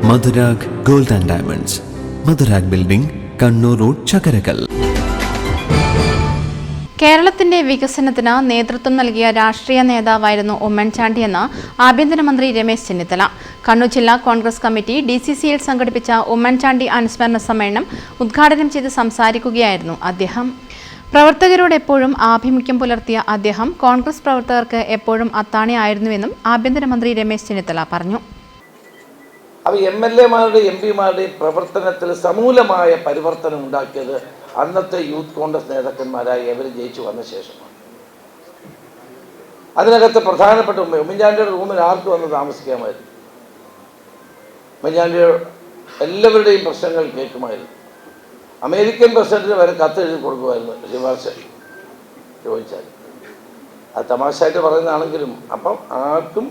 Madhurag gold and diamonds, Madhurag building, Kannur road, Chakkarakal. കേരളത്തിന്റെ വികസനത്തിന് നേതൃത്വം നൽകിയ രാഷ്ട്രീയ നേതാവായിരുന്നു ഉമ്മൻചാണ്ടിയെന്ന് ആഭ്യന്തരമന്ത്രി രമേശ് ചെന്നിത്തല. കണ്ണൂർ ജില്ലാ കോൺഗ്രസ് കമ്മിറ്റി DCCയിൽ സംഘടിപ്പിച്ച ഉമ്മൻചാണ്ടി അനുസ്മരണ സമ്മേളനം ഉദ്ഘാടനം ചെയ്ത് സംസാരിക്കുകയായിരുന്നു അദ്ദേഹം. പ്രവർത്തകരോട് എപ്പോഴും ആഭിമുഖ്യം പുലർത്തിയ അദ്ദേഹം കോൺഗ്രസ് പ്രവർത്തകർക്ക് എപ്പോഴും അത്താണിയായിരുന്നുവെന്നും ആഭ്യന്തരമന്ത്രി രമേശ് ചെന്നിത്തല പറഞ്ഞു. MLA-മാരുടെയും MP-മാരുടെയും പ്രവർത്തനത്തിൽ സമൂലമായ പരിവർത്തനം ഉണ്ടാക്കിയത് അന്നത്തെ യൂത്ത് കോൺഗ്രസ് നേതാക്കന്മാരായി അവർ ജയിച്ചു വന്ന ശേഷമാണ്. അതിനകത്ത് പ്രധാനപ്പെട്ട ഉമ്മൻചാണ്ടിയുടെ റൂമിൽ ആർക്ക് വന്ന് താമസിക്കാമായിരുന്നു. ഉമ്മൻചാണ്ടി എല്ലാവരുടെയും പ്രശ്നങ്ങൾ കേൾക്കുമായിരുന്നു. അമേരിക്കൻ പ്രസിഡന്റിന് വരെ കത്തെഴുതി കൊടുക്കുമായിരുന്നു ശുപാർശ ചോദിച്ചാൽ. അത് തമാശയായിട്ട് പറയുന്നതാണെങ്കിലും അപ്പം ആർക്കും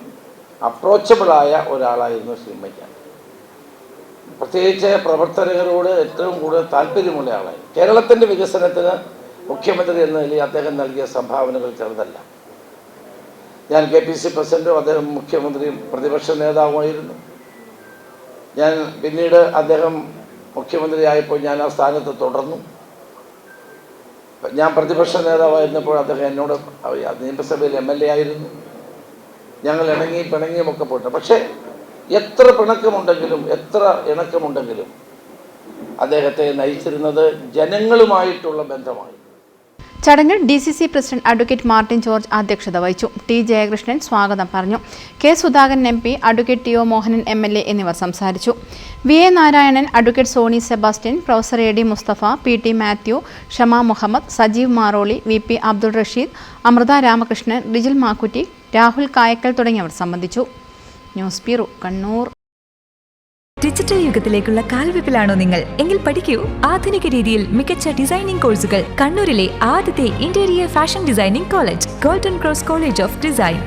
അപ്രോച്ചബിളായ ഒരാളായിരുന്നു ശ്രീ ഉമ്മൻചാണ്ടി. പ്രത്യേകിച്ച് പ്രവർത്തകരോട് ഏറ്റവും കൂടുതൽ താല്പര്യമുള്ള ആളായി. കേരളത്തിൻ്റെ വികസനത്തിന് മുഖ്യമന്ത്രി എന്ന നിലയിൽ അദ്ദേഹം നൽകിയ സംഭാവനകൾ ചെറുതല്ല. ഞാൻ KPC പ്രസിഡന്റും അദ്ദേഹം മുഖ്യമന്ത്രിയും പ്രതിപക്ഷ നേതാവുമായിരുന്നു. ഞാൻ പിന്നീട് അദ്ദേഹം മുഖ്യമന്ത്രിയായപ്പോൾ ഞാൻ ആ സ്ഥാനത്ത് തുടർന്നു. ഞാൻ പ്രതിപക്ഷ നേതാവായിരുന്നപ്പോൾ അദ്ദേഹം എന്നോട് നിയമസഭയിൽ MLA ആയിരുന്നു. ഞങ്ങൾ പിണങ്ങിയുമൊക്കെ പോയിട്ട്, പക്ഷേ എത്ര പിണക്കമുണ്ടെങ്കിലും എത്ര ഇണക്കമുണ്ടെങ്കിലും അദ്ദേഹത്തെ നയിച്ചിരുന്നത് ജനങ്ങളുമായിട്ടുള്ള ബന്ധമായി. ചടങ്ങിൽ DCC president advocate Martin George അധ്യക്ഷത വഹിച്ചു. T. ജയകൃഷ്ണൻ സ്വാഗതം പറഞ്ഞു. K. Sudhakaran MP, advocate TO Mohanan MLA എന്നിവർ സംസാരിച്ചു. VA Narayanan, advocate Sony Sebastian, professor AD Mustafa, PT Mathew, Shama Muhammad, Sajeev Maroli, VP Abdul Rasheed, Amritha Ramakrishnan, Rijil Makkutty, Rahul Kayakkal തുടങ്ങിയവർ സംബന്ധിച്ചു. News bureau, Kannur. ഡിജിറ്റൽ യുഗത്തിലേക്കുള്ള കാൽവെപ്പിലാണോ നിങ്ങൾ? എങ്കിൽ പഠിക്കൂ ആധുനിക രീതിയിൽ മികച്ച ഡിസൈനിംഗ് കോഴ്സുകൾ. കണ്ണൂരിലെ ആദ്യത്തെ interior fashion designing college, golden cross college of design.